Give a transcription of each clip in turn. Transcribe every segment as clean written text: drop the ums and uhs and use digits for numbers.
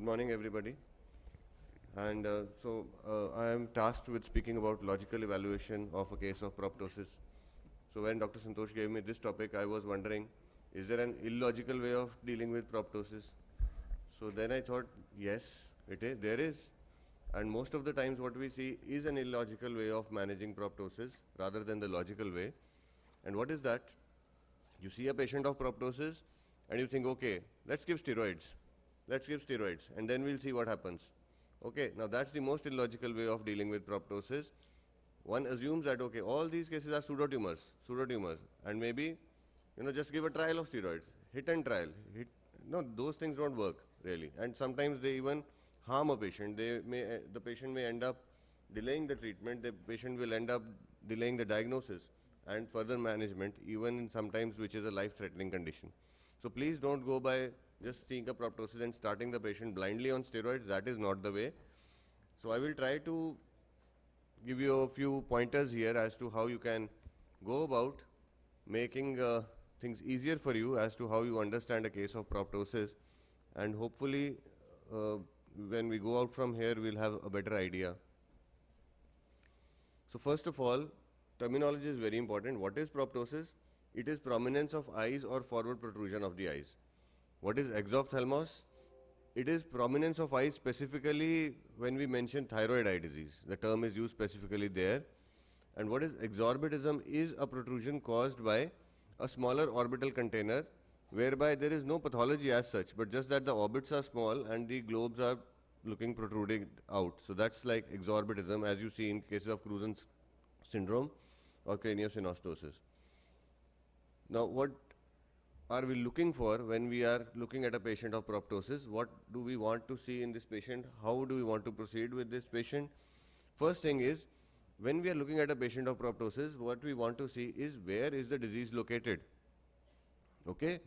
Good morning, everybody. And I am tasked with speaking about logical evaluation of a case of proptosis. So when Dr. Santosh gave me this topic, I was wondering, is there an illogical way of dealing with proptosis? So then I thought, yes, there is. And most of the times what we see is an illogical way of managing proptosis rather than the logical way. And what is that? You see a patient of proptosis and you think, okay, let's give steroids. Let's give steroids and then we'll see what happens. Okay, now that's the most illogical way of dealing with proptosis. One assumes that, okay, all these cases are pseudotumors, and maybe, just give a trial of steroids, hit and trial. No, those things don't work really, and sometimes they even harm a patient. The patient may end up delaying the treatment. The patient will end up delaying the diagnosis and further management, even sometimes which is a life-threatening condition. So please don't go by just seeing a proptosis and starting the patient blindly on steroids. That is not the way. So I will try to give you a few pointers here as to how you can go about making things easier for you as to how you understand a case of proptosis, and hopefully when we go out from here we'll have a better idea. So first of all, terminology is very important. What is proptosis? It is prominence of eyes or forward protrusion of the eyes. What is exophthalmos? It is prominence of eyes, specifically when we mention thyroid eye disease. The term is used specifically there. And what is exorbitism? Is a protrusion caused by a smaller orbital container whereby there is no pathology as such, but just that the orbits are small and the globes are looking protruding out. So that's like exorbitism, as you see in cases of Cruzen's syndrome or craniosynostosis. Now, what are we looking for when we are looking at a patient of proptosis? What do we want to see in this patient? How do we want to proceed with this patient? First thing is, when we are looking at a patient of proptosis, what we want to see is where is the disease located? Okay.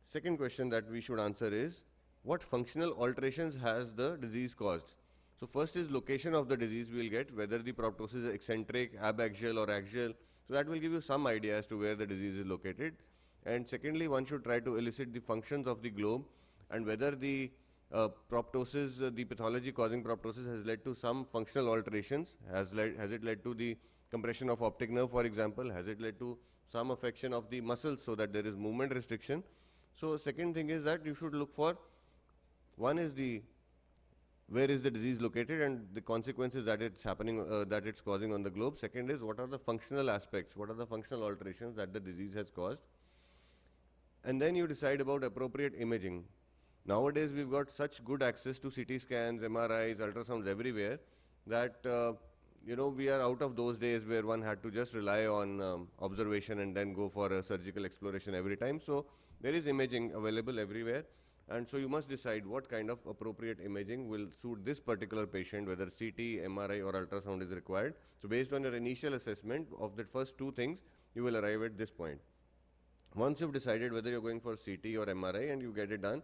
Second question that we should answer is, what functional alterations has the disease caused? So first is location of the disease we will get, whether the proptosis is eccentric, abaxial or axial. So that will give you some idea as to where the disease is located. And secondly, one should try to elicit the functions of the globe and whether the proptosis, the pathology causing proptosis has led to some functional alterations. Has it led to the compression of optic nerve, for example? Has it led to some affection of the muscles so that there is movement restriction? So second thing is that you should look for, one is where is the disease located and the consequences that it's happening, that it's causing on the globe. Second is, what are the functional aspects, what are the functional alterations that the disease has caused? And then you decide about appropriate imaging. Nowadays we've got such good access to CT scans, MRIs, ultrasounds everywhere that we are out of those days where one had to just rely on observation and then go for a surgical exploration every time. So there is imaging available everywhere, and so you must decide what kind of appropriate imaging will suit this particular patient, whether CT, MRI or ultrasound is required. So based on your initial assessment of the first two things, you will arrive at this point. Once you've decided whether you're going for CT or MRI and you get it done,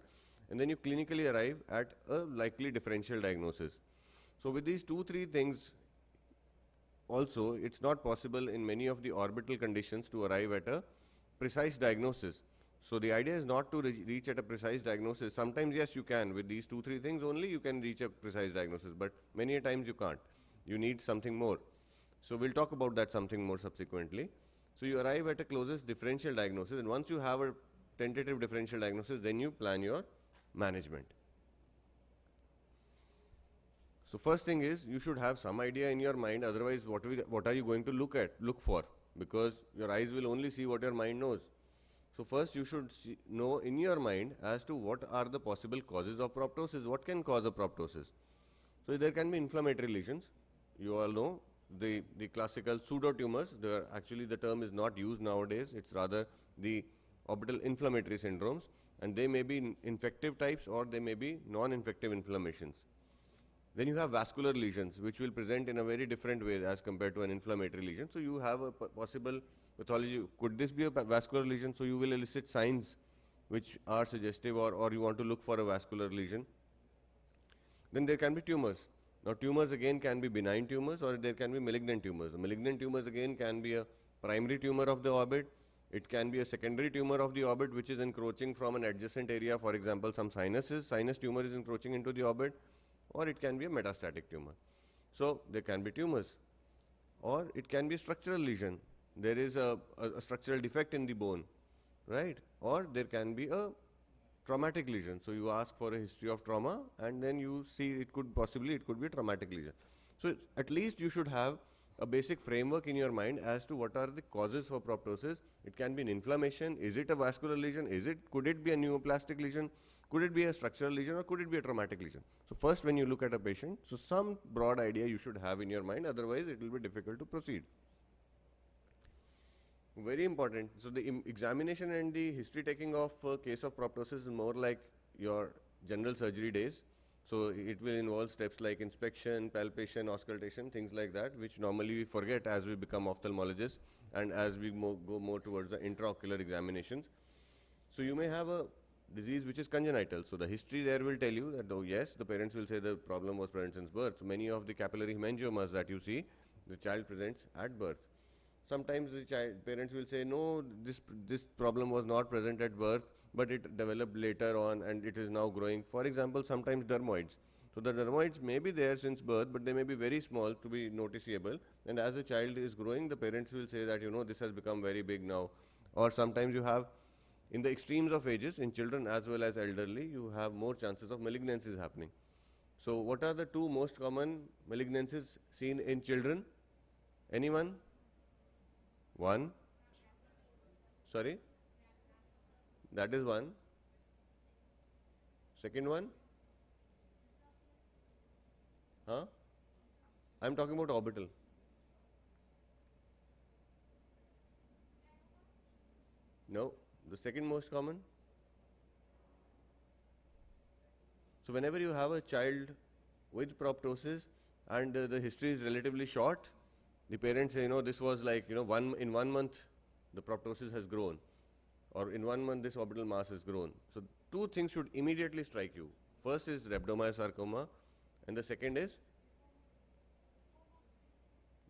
and then you clinically arrive at a likely differential diagnosis. So with these 2-3 things, also it's not possible in many of the orbital conditions to arrive at a precise diagnosis. So the idea is not to reach at a precise diagnosis. Sometimes yes, you can. With these 2-3 things only you can reach a precise diagnosis, but many a times you can't. You need something more. So we'll talk about that something more subsequently. So you arrive at a closest differential diagnosis, and once you have a tentative differential diagnosis, then you plan your management. So first thing is, you should have some idea in your mind, otherwise what are you going to look for? Because your eyes will only see what your mind knows. So first you should know in your mind as to what are the possible causes of proptosis, what can cause a proptosis. So there can be inflammatory lesions. You all know the classical pseudotumors. Actually the term is not used nowadays, it's rather the orbital inflammatory syndromes, and they may be infective types or they may be non-infective inflammations. Then you have vascular lesions, which will present in a very different way as compared to an inflammatory lesion. So you have a possible pathology. Could this be a vascular lesion? So you will elicit signs which are suggestive, or you want to look for a vascular lesion. Then there can be tumors. Now tumors again can be benign tumors or there can be malignant tumors. The malignant tumors again can be a primary tumor of the orbit, It can be a secondary tumor of the orbit which is encroaching from an adjacent area, for example, some sinus tumor is encroaching into the orbit, or it can be a metastatic tumor. So there can be tumors, or it can be a structural lesion. There is a structural defect in the bone, right? Or there can be a traumatic lesion. So you ask for a history of trauma, and then you see it could be a traumatic lesion. So at least you should have a basic framework in your mind as to what are the causes for proptosis. It can be an inflammation. Is it a vascular lesion? Could it be a neoplastic lesion? Could it be a structural lesion, or could it be a traumatic lesion? So first, when you look at a patient, so some broad idea you should have in your mind, otherwise it will be difficult to proceed. Very important. So the examination and the history taking of case of proptosis is more like your general surgery days. So it will involve steps like inspection, palpation, auscultation, things like that, which normally we forget as we become ophthalmologists and as we go more towards the intraocular examinations. So you may have a disease which is congenital. So the history there will tell you that, oh yes, the parents will say the problem was present since birth. So many of the capillary hemangiomas that you see, the child presents at birth. Sometimes the parents will say, no, this problem was not present at birth, but it developed later on and it is now growing. For example, sometimes dermoids. So the dermoids may be there since birth, but they may be very small to be noticeable. And as the child is growing, the parents will say that, this has become very big now. Or sometimes you have, in the extremes of ages, in children as well as elderly, you have more chances of malignancies happening. So what are the two most common malignancies seen in children? Anyone? One. Sorry? That is one. Second one? Huh? I am talking about orbital. No. The second most common? So whenever you have a child with proptosis and the history is relatively short, the parents say, this was like, in 1 month the proptosis has grown, or in 1 month this orbital mass has grown. So two things should immediately strike you. First is rhabdomyosarcoma, and the second is?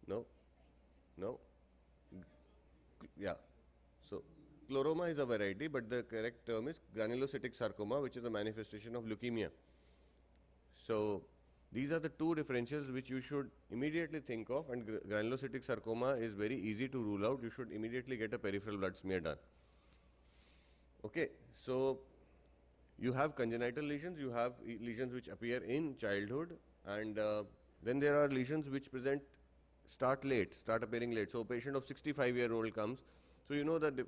No. Yeah. So scleroma is a variety, but the correct term is granulocytic sarcoma, which is a manifestation of leukemia. So these are the two differentials which you should immediately think of, and granulocytic sarcoma is very easy to rule out. You should immediately get a peripheral blood smear done. Okay, so you have congenital lesions, you have lesions which appear in childhood, and then there are lesions which start appearing late. So a patient of 65-year-old comes, so you know that the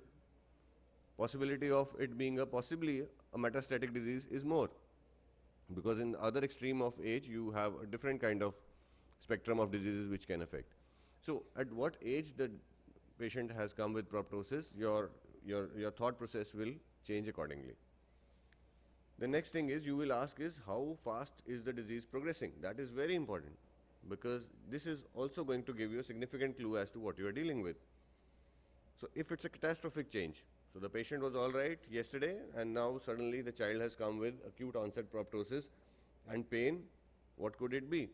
possibility of it being possibly a metastatic disease is more. Because in the other extreme of age, you have a different kind of spectrum of diseases which can affect. So at what age the patient has come with proptosis, your thought process will change accordingly. The next thing is you will ask is how fast is the disease progressing? That is very important, because this is also going to give you a significant clue as to what you are dealing with. So if it's a catastrophic change, so the patient was all right yesterday and now suddenly the child has come with acute onset proptosis and pain, what could it be?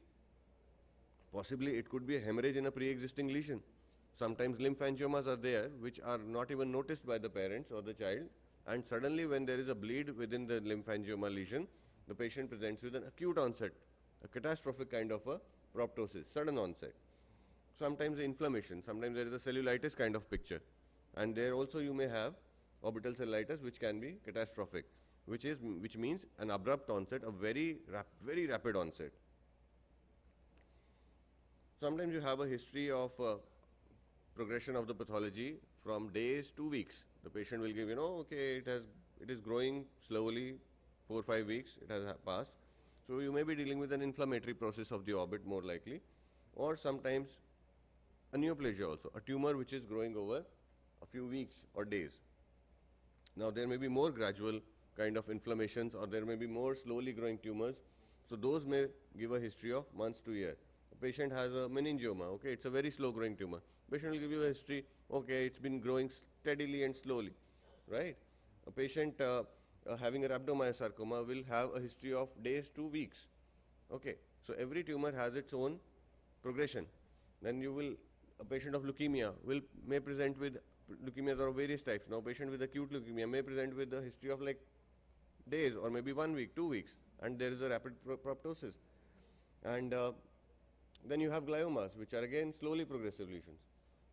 Possibly it could be a hemorrhage in a pre-existing lesion. Sometimes lymphangiomas are there which are not even noticed by the parents or the child, and suddenly when there is a bleed within the lymphangioma lesion, the patient presents with an acute onset, a catastrophic kind of a proptosis, sudden onset. Sometimes inflammation, sometimes there is a cellulitis kind of picture, and there also you may have orbital cellulitis which can be catastrophic, which means an abrupt onset, a very rapid onset. Sometimes you have a history of progression of the pathology from days to weeks. The patient will give, okay, it is growing slowly, 4 or 5 weeks, it has passed. So you may be dealing with an inflammatory process of the orbit more likely, or sometimes a neoplasia also, a tumor which is growing over a few weeks or days. Now there may be more gradual kind of inflammations, or there may be more slowly growing tumors. So those may give a history of months to year. A patient has a meningioma, okay, it's a very slow growing tumor. Patient will give you a history, okay, it's been growing steadily and slowly, right? A patient having a rhabdomyosarcoma will have a history of days to weeks. Okay, so every tumor has its own progression. Then a patient of leukemia may present with leukemias are of various types. Now patient with acute leukemia may present with a history of like days or maybe 1 week, 2 weeks, and there is a rapid proptosis. And then you have gliomas, which are again slowly progressive lesions.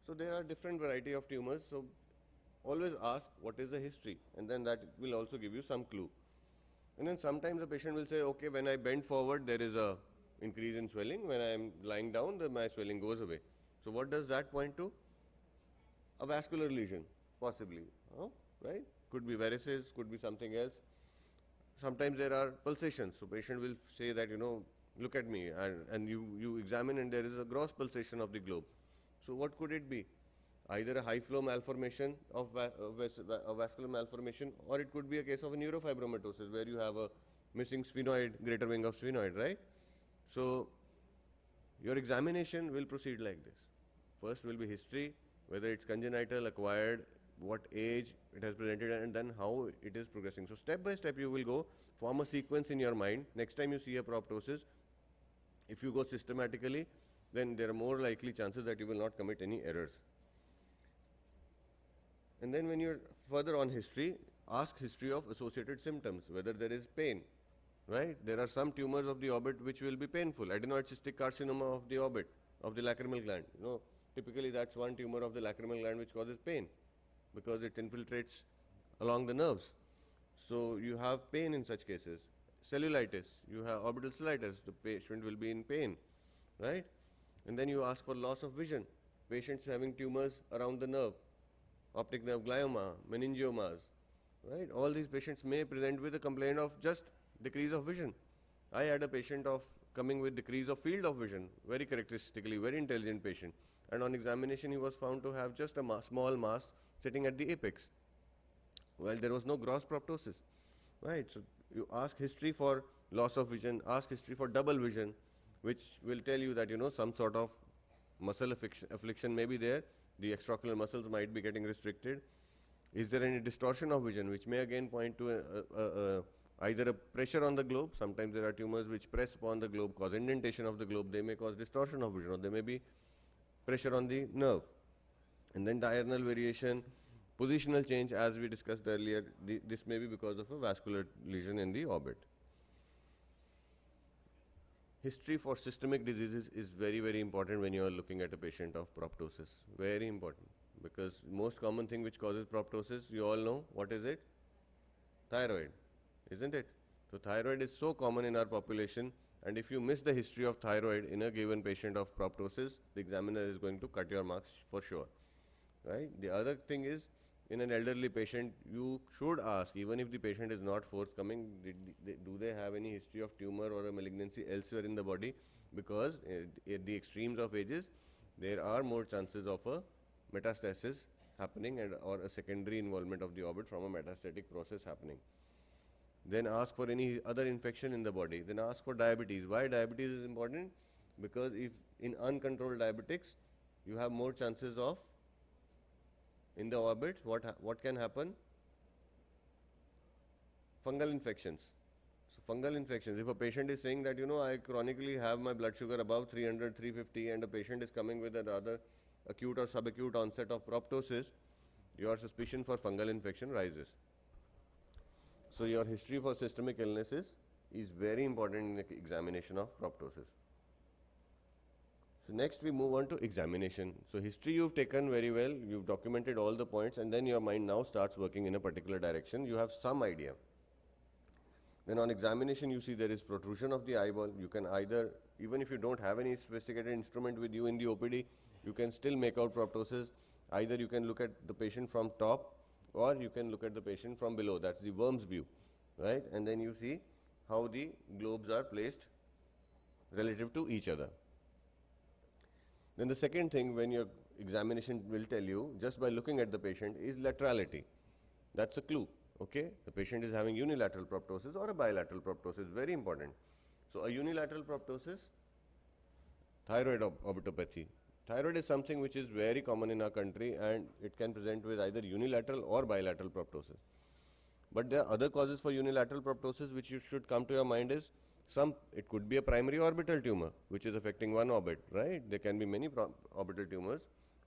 So there are different variety of tumors. So always ask what is the history, and then that will also give you some clue. And then sometimes the patient will say, okay, when I bend forward, there is a increase in swelling. When I am lying down, my swelling goes away. So what does that point to? A vascular lesion, possibly, right? Could be varices, could be something else. Sometimes there are pulsations. So patient will say that, look at me, and you examine and there is a gross pulsation of the globe. So what could it be? Either a high flow malformation of a vascular malformation, or it could be a case of a neurofibromatosis where you have a missing sphenoid, greater wing of sphenoid, right? So your examination will proceed like this. First will be history, whether it's congenital, acquired, what age it has presented, and then how it is progressing. So step by step you will go, form a sequence in your mind. Next time you see a proptosis, if you go systematically, then there are more likely chances that you will not commit any errors. And then when you're further on history, ask history of associated symptoms, whether there is pain, right? There are some tumors of the orbit which will be painful. Adenoid cystic carcinoma of the orbit, of the lacrimal gland. Typically that's one tumor of the lacrimal gland which causes pain because it infiltrates along the nerves. So you have pain in such cases. Cellulitis, you have orbital cellulitis, the patient will be in pain, right? And then you ask for loss of vision. Patients having tumors around the nerve, optic nerve glioma, meningiomas, right? All these patients may present with a complaint of just decrease of vision. I had a patient coming with decrease of field of vision, very characteristically, very intelligent patient. And on examination, he was found to have just a small mass sitting at the apex. Well, there was no gross proptosis, right? So you ask history for loss of vision, ask history for double vision, which will tell you that, some sort of muscle affliction may be there. The extraocular muscles might be getting restricted. Is there any distortion of vision, which may again point to either a pressure on the globe. Sometimes there are tumors which press upon the globe, cause indentation of the globe. They may cause distortion of vision, or there may be pressure on the nerve. And then diurnal variation, positional change, as we discussed earlier, this may be because of a vascular lesion in the orbit. History for systemic diseases is very, very important when you are looking at a patient of proptosis. Very important, because most common thing which causes proptosis, you all know, what is it? Thyroid, isn't it? So thyroid is so common in our population, and if you miss the history of thyroid in a given patient of proptosis, the examiner is going to cut your marks for sure, right? The other thing is, in an elderly patient, you should ask, even if the patient is not forthcoming, do they have any history of tumor or a malignancy elsewhere in the body? Because at the extremes of ages, there are more chances of a metastasis happening or a secondary involvement of the orbit from a metastatic process happening. Then ask for any other infection in the body. Then ask for diabetes. Why diabetes is important? Because if in uncontrolled diabetics, you have more chances of, in the orbit, what can happen? Fungal infections. So fungal infections, if a patient is saying that, I chronically have my blood sugar above 300, 350, and a patient is coming with a rather acute or subacute onset of proptosis, your suspicion for fungal infection rises. So your history for systemic illnesses is very important in the examination of proptosis. So next we move on to examination. So history you've taken very well, you've documented all the points, and then your mind now starts working in a particular direction. You have some idea. Then on examination you see there is protrusion of the eyeball. You can either, even if you don't have any sophisticated instrument with you in the OPD, you can still make out proptosis. Either you can look at the patient from top, or you can look at the patient from below. That's the worm's view, right? And then you see how the globes are placed relative to each other. Then the second thing when your examination will tell you, just by looking at the patient, is laterality. That's a clue, okay? The patient is having unilateral proptosis or a bilateral proptosis, very important. So a unilateral proptosis, thyroid orbitopathy. Thyroid is something which is very common in our country, and it can present with either unilateral or bilateral proptosis. But there are other causes for unilateral proptosis which you should come to your mind is, it could be a primary orbital tumor which is affecting one orbit, right? There can be many orbital tumors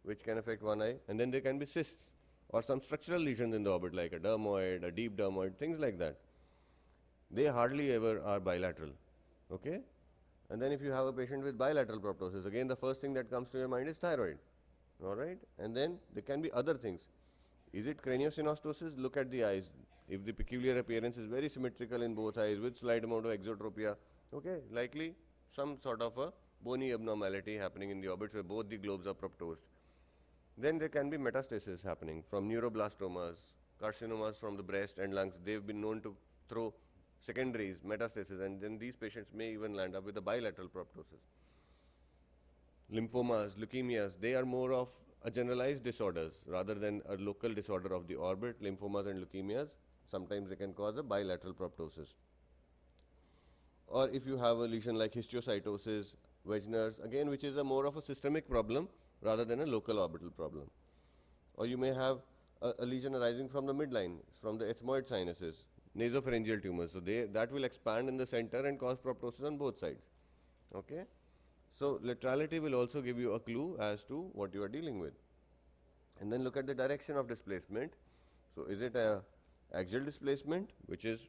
which can affect one eye, and then there can be cysts. or some structural lesions in the orbit like a dermoid, a deep dermoid, things like that. They hardly ever are bilateral, okay? And then if you have a patient with bilateral proptosis, again the first thing that comes to your mind is thyroid, alright? And then there can be other things. Is it craniosynostosis? Look at the eyes. If the peculiar appearance is very symmetrical in both eyes with slight amount of exotropia, okay, likely some sort of a bony abnormality happening in the orbit where both the globes are proptosed. Then there can be metastasis happening from neuroblastomas, carcinomas from the breast and lungs. They've been known to throw secondaries, metastasis, and then these patients may even land up with a bilateral proptosis. Lymphomas, leukemias, they are more of a generalized disorders rather than a local disorder of the orbit. Lymphomas and leukemias, sometimes they can cause a bilateral proptosis. Or if you have a lesion like histiocytosis, Wegener's, again which is a more of a systemic problem rather than a local orbital problem. Or you may have a lesion arising from the midline, from the ethmoid sinuses, nasopharyngeal tumors. So that will expand in the center and cause proptosis on both sides. Okay? So laterality will also give you a clue as to what you are dealing with. And then look at the direction of displacement. So is it a axial displacement, which is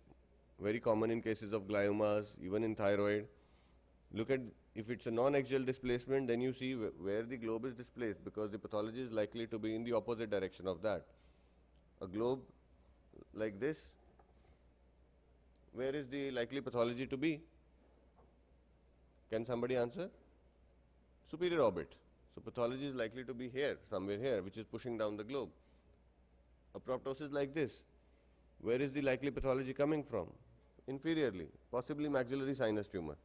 very common in cases of gliomas, even in thyroid. Look at if it's a non-axial displacement, then you see where the globe is displaced, because the pathology is likely to be in the opposite direction of that. A globe like this, where is the likely pathology to be? Can somebody answer? Superior orbit. So pathology is likely to be here, somewhere here, which is pushing down the globe. A proptosis like this, where is the likely pathology coming from? Inferiorly, possibly maxillary sinus tumor,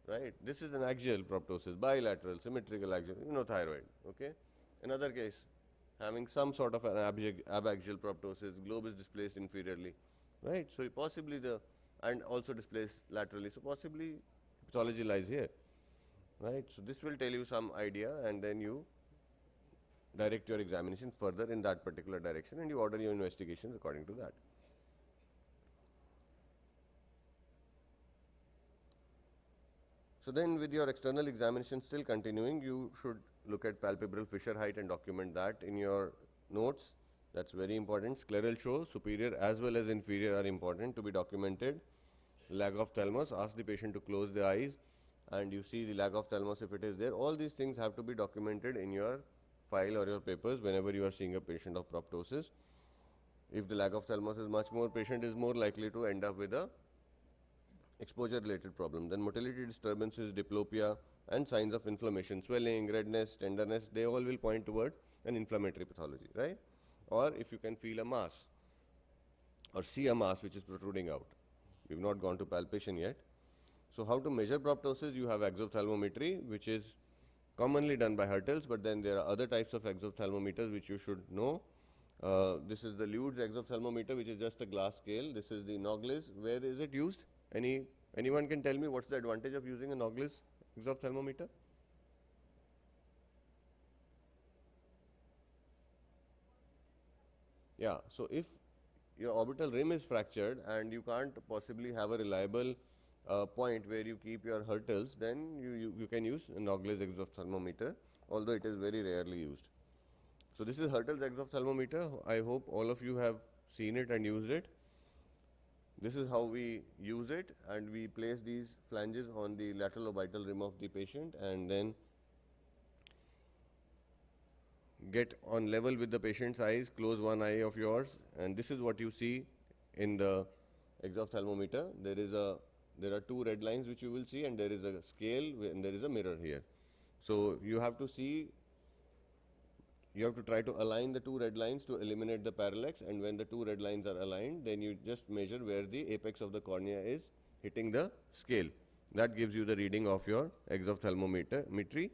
right? This is an axial proptosis, bilateral, symmetrical axial, thyroid, okay? Another case, having some sort of an abaxial proptosis, globe is displaced inferiorly, right? So possibly and also displaced laterally, so possibly pathology lies here, right? So this will tell you some idea, and then you direct your examination further in that particular direction, and you order your investigations according to that. So then with your external examination still continuing, you should look at palpebral fissure height and document that in your notes. That's very important. Scleral show, superior as well as inferior are important to be documented. Lag of thalamus, ask the patient to close the eyes and you see the lag of thalamus if it is there. All these things have to be documented in your file or your papers whenever you are seeing a patient of proptosis. If the lag of thalamus is much more, patient is more likely to end up with a exposure related problem. Then motility disturbances, diplopia and signs of inflammation, swelling, redness, tenderness, they all will point towards an inflammatory pathology, right? Or if you can feel a mass or see a mass which is protruding out. We have not gone to palpation yet. So how to measure proptosis? You have exophthalmometry, which is commonly done by Hertels, but then there are other types of exophthalmometers which you should know. This is the Lude's exophthalmometer, which is just a glass scale. This is the Nogles. Where is it used? Anyone can tell me what's the advantage of using a Nogles exophthalmometer? Yeah, so if your orbital rim is fractured and you can't possibly have a reliable point where you keep your Hertels, then you can use a Nogles exophthalmometer, although it is very rarely used. So this is Hertels exophthalmometer. I hope all of you have seen it and used it. This is how we use it, and we place these flanges on the lateral orbital rim of the patient and then get on level with the patient's eyes, close one eye of yours, and this is what you see in the exophthalmometer. There are two red lines which you will see, and there is a scale and there is a mirror here. So you have to try to align the two red lines to eliminate the parallax, and when the two red lines are aligned, then you just measure where the apex of the cornea is hitting the scale. That gives you the reading of your exophthalmometry,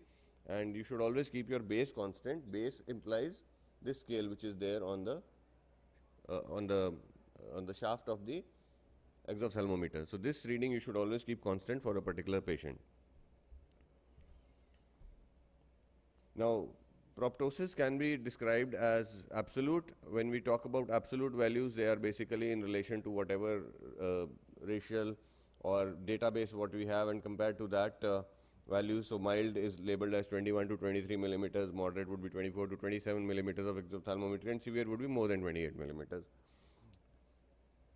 and you should always keep your base constant. Base implies this scale which is there on the shaft of the exophthalmometer. So this reading you should always keep constant for a particular patient. Now, proptosis can be described as absolute. When we talk about absolute values, they are basically in relation to whatever racial or database what we have, and compared to that, values. So mild is labeled as 21 to 23 millimeters, moderate would be 24 to 27 millimeters of exophthalmometry, and severe would be more than 28 millimeters.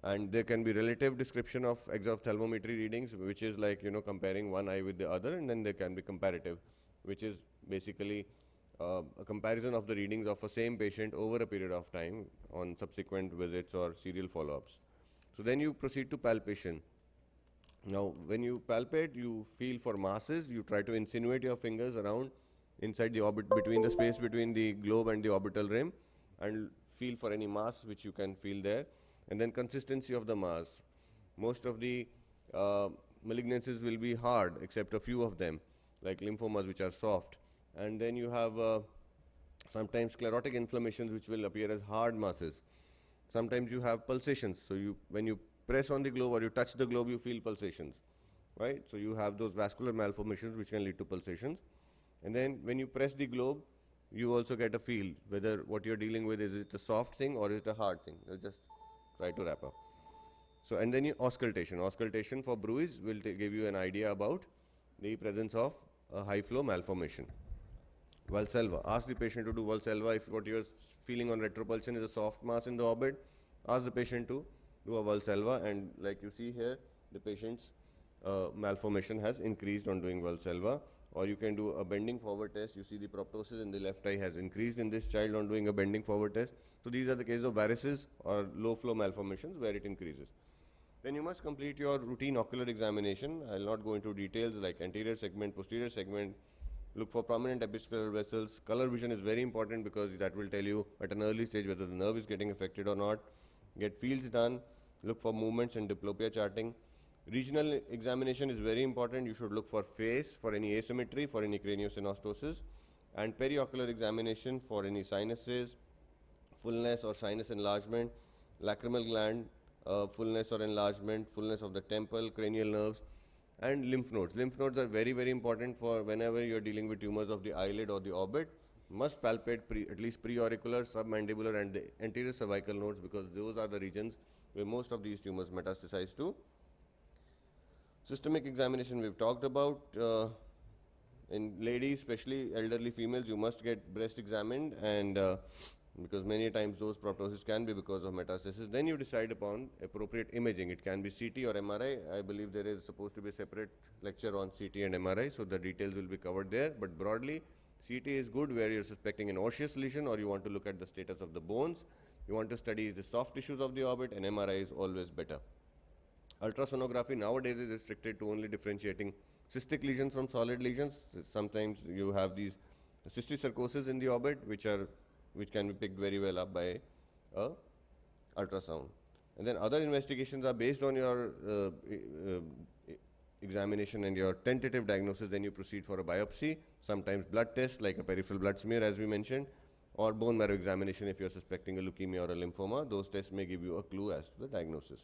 And there can be relative description of exophthalmometry readings, which is like, comparing one eye with the other, and then there can be comparative, which is basically a comparison of the readings of a same patient over a period of time on subsequent visits or serial follow-ups. So then you proceed to palpation. Now, when you palpate, you feel for masses, you try to insinuate your fingers around inside the orbit, between the space between the globe and the orbital rim, and feel for any mass which you can feel there. And then consistency of the mass. Most of the malignancies will be hard, except a few of them, like lymphomas, which are soft. And then you have sometimes sclerotic inflammations, which will appear as hard masses. Sometimes you have pulsations. So when you press on the globe or you touch the globe, you feel pulsations, right? So you have those vascular malformations which can lead to pulsations. And then when you press the globe, you also get a feel whether what you're dealing with, is it a soft thing or is it a hard thing. I'll just try to wrap up. So, and then auscultation. Auscultation for bruise will give you an idea about the presence of a high flow malformation. Valsalva. Ask the patient to do Valsalva. If what you're feeling on retropulsion is a soft mass in the orbit, ask the patient to do a Valsalva, and like you see here, the patient's malformation has increased on doing Valsalva. Or you can do a bending forward test. You see the proptosis in the left eye has increased in this child on doing a bending forward test. So these are the cases of varices or low flow malformations where it increases. Then you must complete your routine ocular examination. I will not go into details like anterior segment, posterior segment. Look for prominent episcleral vessels. Color vision is very important because that will tell you at an early stage whether the nerve is getting affected or not. Get fields done. Look for movements and diplopia charting. Regional examination is very important. You should look for face, for any asymmetry, for any craniosynostosis, and periocular examination for any sinuses, fullness or sinus enlargement, lacrimal gland, fullness or enlargement, fullness of the temple, cranial nerves, and lymph nodes. Lymph nodes are very, very important for whenever you are dealing with tumors of the eyelid or the orbit. Must palpate at least preauricular, submandibular, and the anterior cervical nodes, because those are the regions where most of these tumors metastasize to. Systemic examination we've talked about. In ladies, especially elderly females, you must get breast examined, and because many times those proptosis can be because of metastasis. Then you decide upon appropriate imaging. It can be CT or MRI. I believe there is supposed to be a separate lecture on CT and MRI, so the details will be covered there. But broadly, CT is good where you're suspecting an osseous lesion or you want to look at the status of the bones. You want to study the soft tissues of the orbit, and MRI is always better. Ultrasonography nowadays is restricted to only differentiating cystic lesions from solid lesions. Sometimes you have these cysticercosis in the orbit, which can be picked very well up by a ultrasound. And then other investigations are based on your examination and your tentative diagnosis. Then you proceed for a biopsy, sometimes blood test like a peripheral blood smear as we mentioned, or bone marrow examination if you're suspecting a leukemia or a lymphoma. Those tests may give you a clue as to the diagnosis.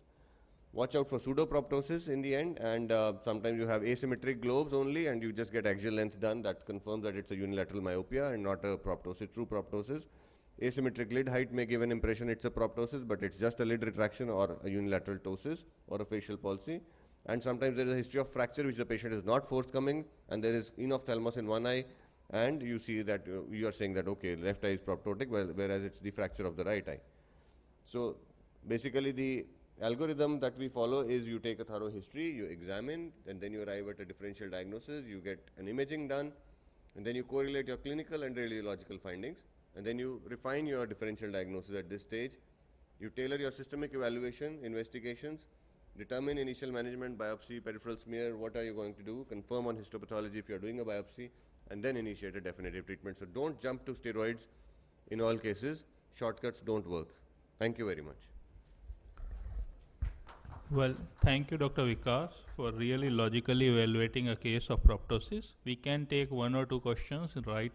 Watch out for pseudoproptosis in the end, and sometimes you have asymmetric globes only and you just get axial length done. That confirms that it's a unilateral myopia and not a proptosis, true proptosis. Asymmetric lid height may give an impression it's a proptosis, but it's just a lid retraction or a unilateral ptosis or a facial palsy. And sometimes there is a history of fracture which the patient is not forthcoming, and there is enophthalmos in one eye, and you see that you are saying that okay, left eye is proptotic, whereas it's the fracture of the right eye. So basically the algorithm that we follow is you take a thorough history, you examine, and then you arrive at a differential diagnosis, you get an imaging done, and then you correlate your clinical and radiological findings, and then you refine your differential diagnosis at this stage. You tailor your systemic evaluation, investigations, determine initial management, biopsy, peripheral smear, what are you going to do, confirm on histopathology if you are doing a biopsy, and then initiate a definitive treatment. So don't jump to steroids in all cases. Shortcuts don't work. Thank you very much. Well, thank you, Dr. Vikas, for really logically evaluating a case of proptosis. We can take one or two questions right